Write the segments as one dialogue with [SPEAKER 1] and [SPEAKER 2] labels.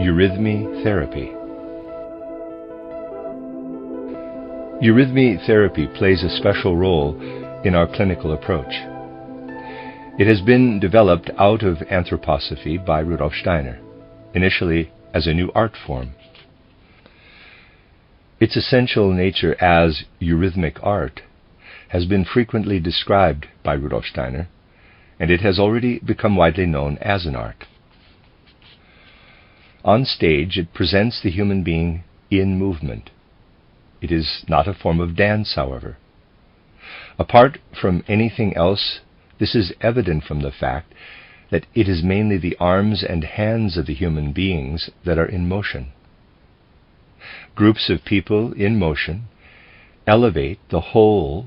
[SPEAKER 1] Eurythmy therapy. Eurythmy therapy plays a special role in our clinical approach. It has been developed out of anthroposophy by Rudolf Steiner, initially as a new art form. Its essential nature as eurythmic art has been frequently described by Rudolf Steiner, and it has already become widely known as an art. On stage, it presents the human being in movement. It is not a form of dance, however. Apart from anything else, this is evident from the fact that it is mainly the arms and hands of the human beings that are in motion. Groups of people in motion elevate the whole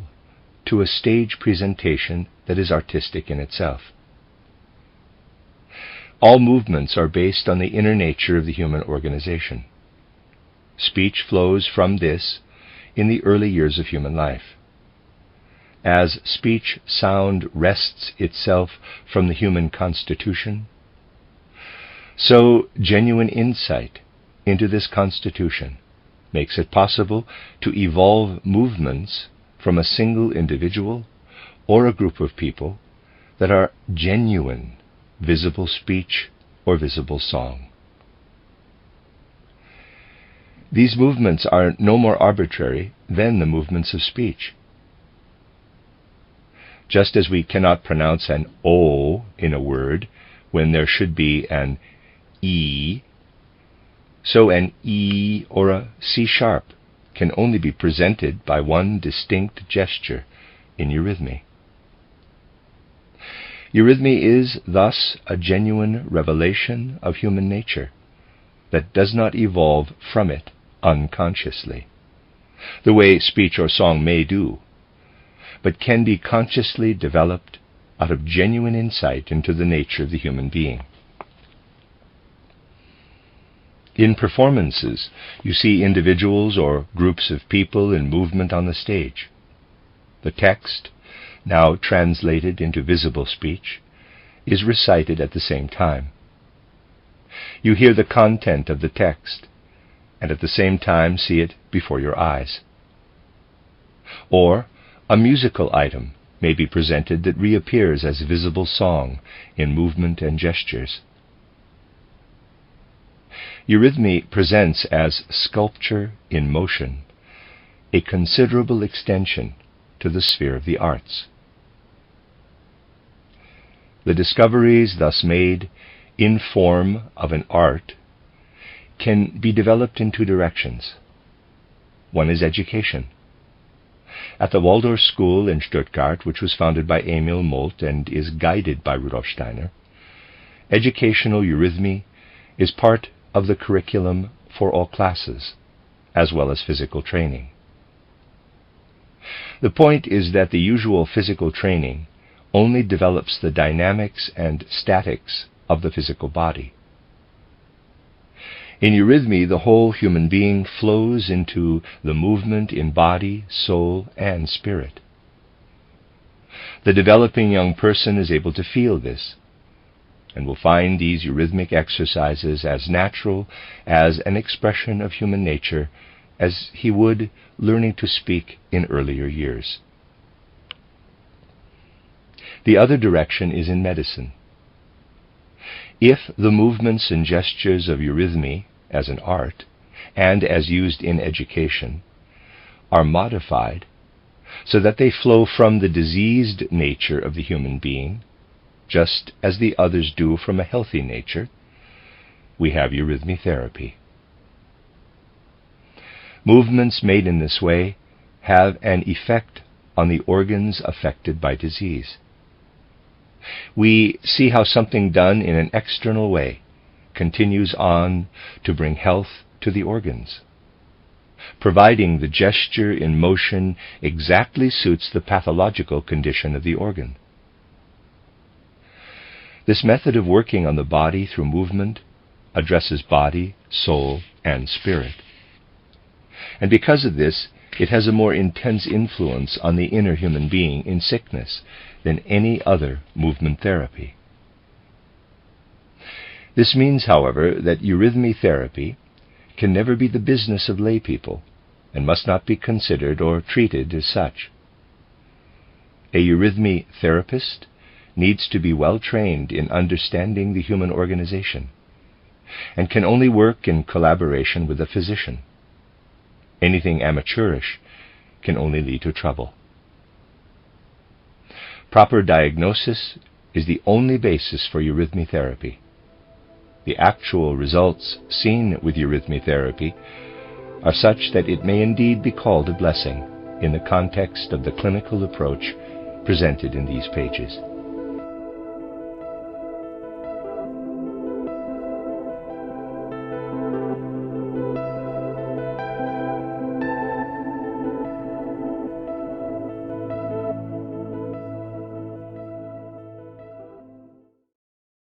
[SPEAKER 1] to a stage presentation that is artistic in itself. All movements are based on the inner nature of the human organization. Speech flows from this in the early years of human life. As speech sound wrests itself from the human constitution, so genuine insight into this constitution makes it possible to evolve movements from a single individual or a group of people that are genuine visible speech or visible song. These movements are no more arbitrary than the movements of speech. Just as we cannot pronounce an O in a word when there should be an E, so an E or a C sharp can only be presented by one distinct gesture in eurythmy. Eurythmy is thus a genuine revelation of human nature that does not evolve from it unconsciously, the way speech or song may do, but can be consciously developed out of genuine insight into the nature of the human being. In performances, you see individuals or groups of people in movement on the stage. The text, now translated into visible speech, is recited at the same time. You hear the content of the text, and at the same time see it before your eyes. Or a musical item may be presented that reappears as visible song in movement and gestures. Eurythmy presents as sculpture in motion a considerable extension to the sphere of the arts. The discoveries thus made in form of an art can be developed in two directions. One is education. At the Waldorf School in Stuttgart, which was founded by Emil Molt and is guided by Rudolf Steiner, educational eurythmy is part of the curriculum for all classes, as well as physical training. The point is that the usual physical training only develops the dynamics and statics of the physical body. In eurythmy, the whole human being flows into the movement in body, soul, and spirit. The developing young person is able to feel this, and will find these eurythmic exercises as natural as an expression of human nature as he would learning to speak in earlier years. The other direction is in medicine. If the movements and gestures of eurythmy as an art, and as used in education, are modified so that they flow from the diseased nature of the human being, just as the others do from a healthy nature, we have eurythmy therapy. Movements made in this way have an effect on the organs affected by disease. We see how something done in an external way continues on to bring health to the organs, providing the gesture in motion exactly suits the pathological condition of the organ. This method of working on the body through movement addresses body, soul, and spirit. And because of this, it has a more intense influence on the inner human being in sickness than any other movement therapy. This means, however, that eurythmy therapy can never be the business of lay people and must not be considered or treated as such. A eurythmy therapist needs to be well trained in understanding the human organization and can only work in collaboration with a physician. Anything amateurish can only lead to trouble. Proper diagnosis is the only basis for eurythmy therapy. The actual results seen with eurythmy therapy are such that it may indeed be called a blessing in the context of the clinical approach presented in these pages.